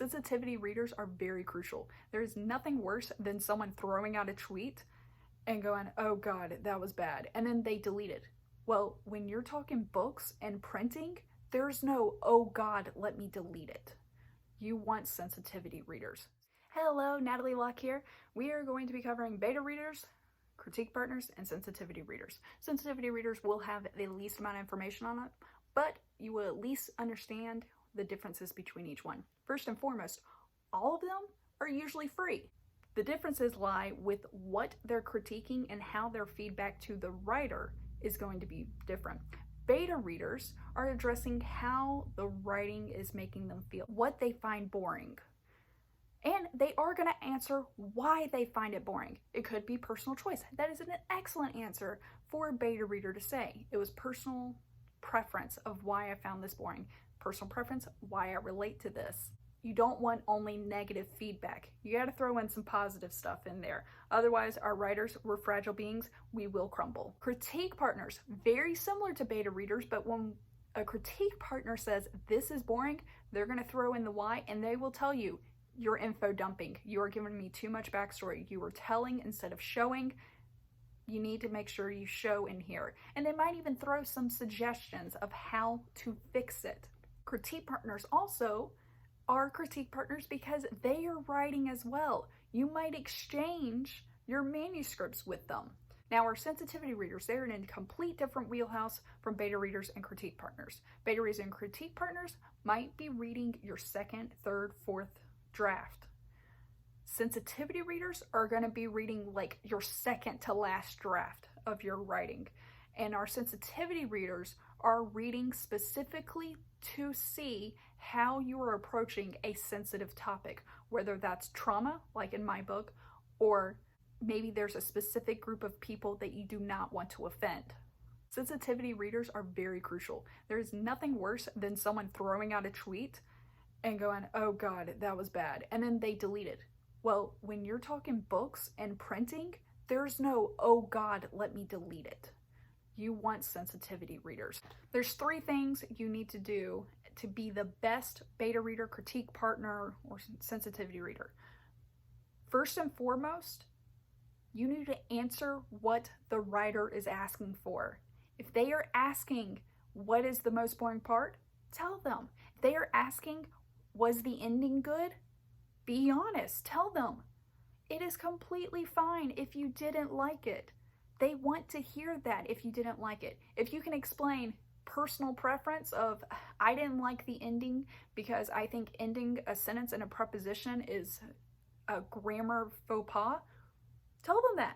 Sensitivity readers are very crucial. There is nothing worse than someone throwing out a tweet and going, oh God, that was bad, and then they delete it. Well, when you're talking books and printing, there's no, oh God, let me delete it. You want sensitivity readers. Hello, Natalie Locke here. We are going to be covering beta readers, critique partners, and sensitivity readers. Sensitivity readers will have the least amount of information on it, but you will at least understand the differences between each one. First and foremost, all of them are usually free. The differences lie with what they're critiquing and how their feedback to the writer is going to be different. Beta readers are addressing how the writing is making them feel, what they find boring. And they are going to answer why they find it boring. It could be personal choice. That is an excellent answer for a beta reader to say. It was personal preference of why I found this boring. Personal preference, why I relate to this. You don't want only negative feedback. You got to throw in some positive stuff in there. Otherwise, our writers, we're fragile beings, we will crumble. Critique partners, very similar to beta readers, but when a critique partner says this is boring, they're going to throw in the why, and they will tell you, you're info dumping. You are giving me too much backstory. You are telling instead of showing. You need to make sure you show in here. And they might even throw some suggestions of how to fix it. Critique partners also are critique partners because they are writing as well. You might exchange your manuscripts with them. Now, our sensitivity readers, they're in a complete different wheelhouse from beta readers and critique partners. Beta readers and critique partners might be reading your second, third, fourth draft. Sensitivity readers are going to be reading like your second to last draft of your writing. And our sensitivity readers are reading specifically to see how you are approaching a sensitive topic, whether that's trauma, like in my book, or maybe there's a specific group of people that you do not want to offend. Sensitivity readers are very crucial. There is nothing worse than someone throwing out a tweet and going, oh God, that was bad, and then they delete it. Well, when you're talking books and printing, there's no, oh God, let me delete it. You want sensitivity readers. There's 3 things you need to do to be the best beta reader, critique partner, or sensitivity reader. First and foremost, you need to answer what the writer is asking for. If they are asking, what is the most boring part? Tell them. If they are asking, was the ending good? Be honest. Tell them. It is completely fine if you didn't like it. They want to hear that if you didn't like it. If you can explain personal preference of, I didn't like the ending because I think ending a sentence in a preposition is a grammar faux pas, tell them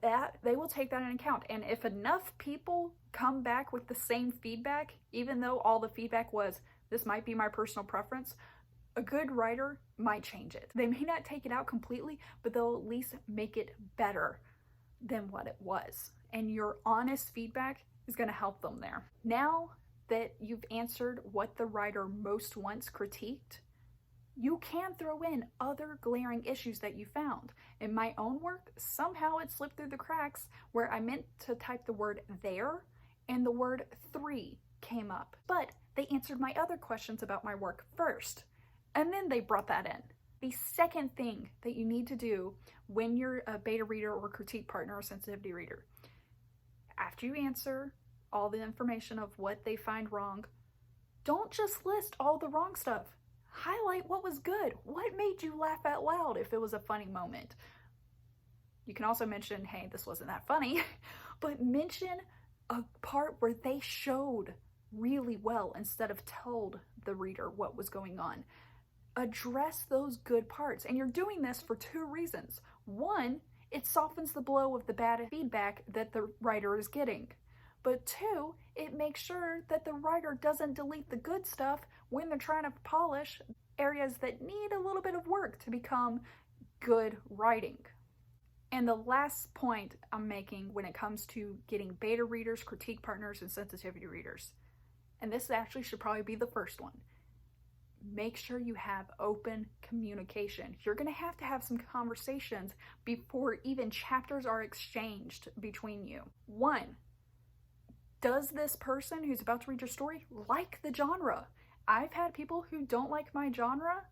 that they will take that into account. And if enough people come back with the same feedback, even though all the feedback was, this might be my personal preference, a good writer might change it. They may not take it out completely, but they'll at least make it better than what it was. And your honest feedback is going to help them there. Now that you've answered what the writer most wants critiqued, you can throw in other glaring issues that you found. In my own work, somehow it slipped through the cracks where I meant to type the word there and the word 3 came up. But they answered my other questions about my work first, and then they brought that in. The second thing that you need to do when you're a beta reader or critique partner or sensitivity reader, after you answer all the information of what they find wrong, don't just list all the wrong stuff. Highlight what was good. What made you laugh out loud if it was a funny moment? You can also mention, hey, this wasn't that funny, but mention a part where they showed really well instead of told the reader what was going on. Address those good parts. And you're doing this for 2 reasons. 1, it softens the blow of the bad feedback that the writer is getting. But 2, it makes sure that the writer doesn't delete the good stuff when they're trying to polish areas that need a little bit of work to become good writing. And the last point I'm making when it comes to getting beta readers, critique partners, and sensitivity readers, and this actually should probably be the first one, make sure you have open communication. You're going to have some conversations before even chapters are exchanged between you. 1, does this person who's about to read your story like the genre? I've had people who don't like my genre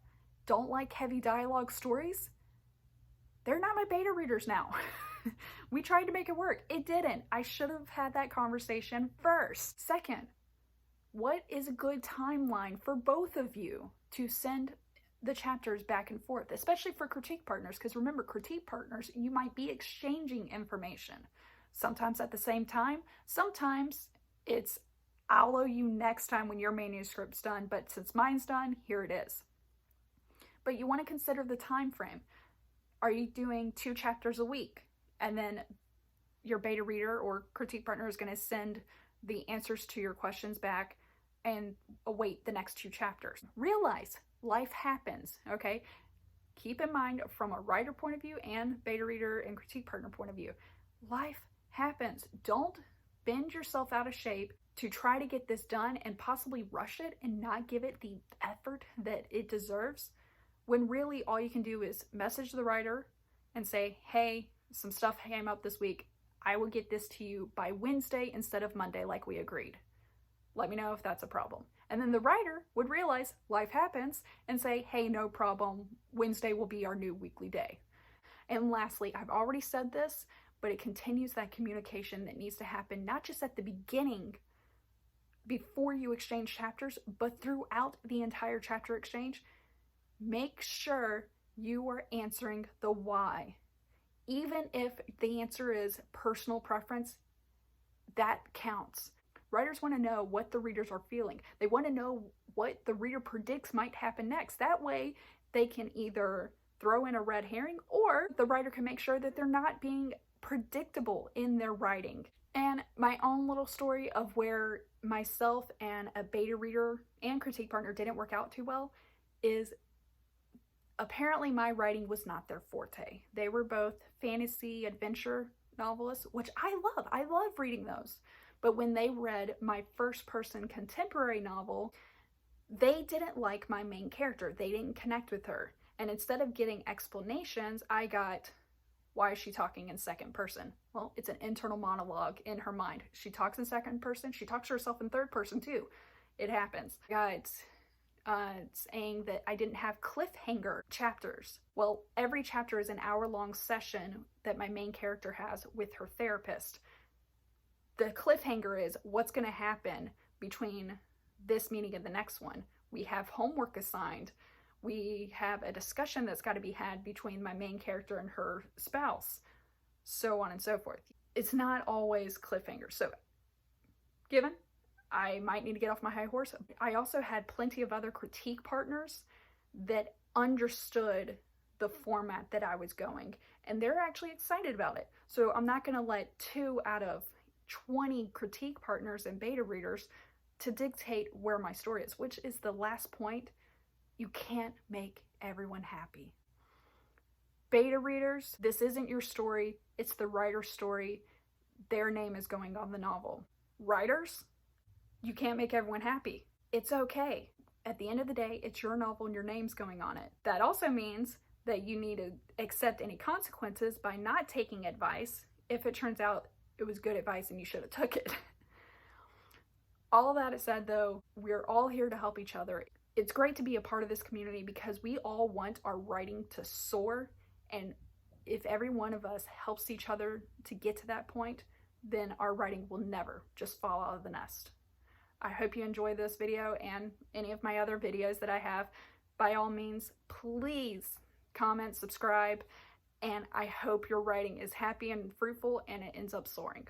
don't like heavy dialogue stories, they're not my beta readers now. We tried to make it work. It didn't. I should have had that conversation first. Second, what is a good timeline for both of you to send the chapters back and forth, especially for critique partners? Because remember, critique partners, you might be exchanging information. Sometimes at the same time, sometimes it's, I'll owe you next time when your manuscript's done, but since mine's done, here it is. But you want to consider the time frame. Are you doing 2 chapters a week? And then your beta reader or critique partner is going to send the answers to your questions back and await the next 2 chapters. Realize life happens, okay? Keep in mind, from a writer point of view and beta reader and critique partner point of view, life happens. Don't bend yourself out of shape to try to get this done and possibly rush it and not give it the effort that it deserves, when really all you can do is message the writer and say, hey, some stuff came up this week. I will get this to you by Wednesday instead of Monday like we agreed. Let me know if that's a problem. And then the writer would realize life happens and say, hey, no problem. Wednesday will be our new weekly day. And lastly, I've already said this, but it continues that communication that needs to happen, not just at the beginning before you exchange chapters, but throughout the entire chapter exchange. Make sure you are answering the why. Even if the answer is personal preference, that counts. Writers want to know what the readers are feeling. They want to know what the reader predicts might happen next. That way, they can either throw in a red herring, or the writer can make sure that they're not being predictable in their writing. And my own little story of where myself and a beta reader and critique partner didn't work out too well is, apparently my writing was not their forte. They were both fantasy adventure novelists, which I love. I love reading those. But when they read my first person contemporary novel, they didn't like my main character. They didn't connect with her. And instead of getting explanations, I got, why is she talking in second person? Well, it's an internal monologue in her mind. She talks in second person. She talks to herself in third person too. It happens. I got saying that I didn't have cliffhanger chapters. Well, every chapter is an hour-long session that my main character has with her therapist. The cliffhanger is what's going to happen between this meeting and the next one. We have homework assigned. We have a discussion that's got to be had between my main character and her spouse, so on and so forth. It's not always cliffhanger. So, given I might need to get off my high horse, I also had plenty of other critique partners that understood the format that I was going, and they're actually excited about it. So I'm not going to let 2 out of 20 critique partners and beta readers to dictate where my story is, which is the last point. You can't make everyone happy. Beta readers, this isn't your story. It's the writer's story. Their name is going on the novel. Writers, you can't make everyone happy. It's okay. At the end of the day, it's your novel and your name's going on it. That also means that you need to accept any consequences by not taking advice if it turns out it was good advice and you should have took it. All that said though, we're all here to help each other. It's great to be a part of this community because we all want our writing to soar, and if every one of us helps each other to get to that point, then our writing will never just fall out of the nest. I hope you enjoy this video and any of my other videos that I have. By all means, please comment, subscribe, and I hope your writing is happy and fruitful and it ends up soaring.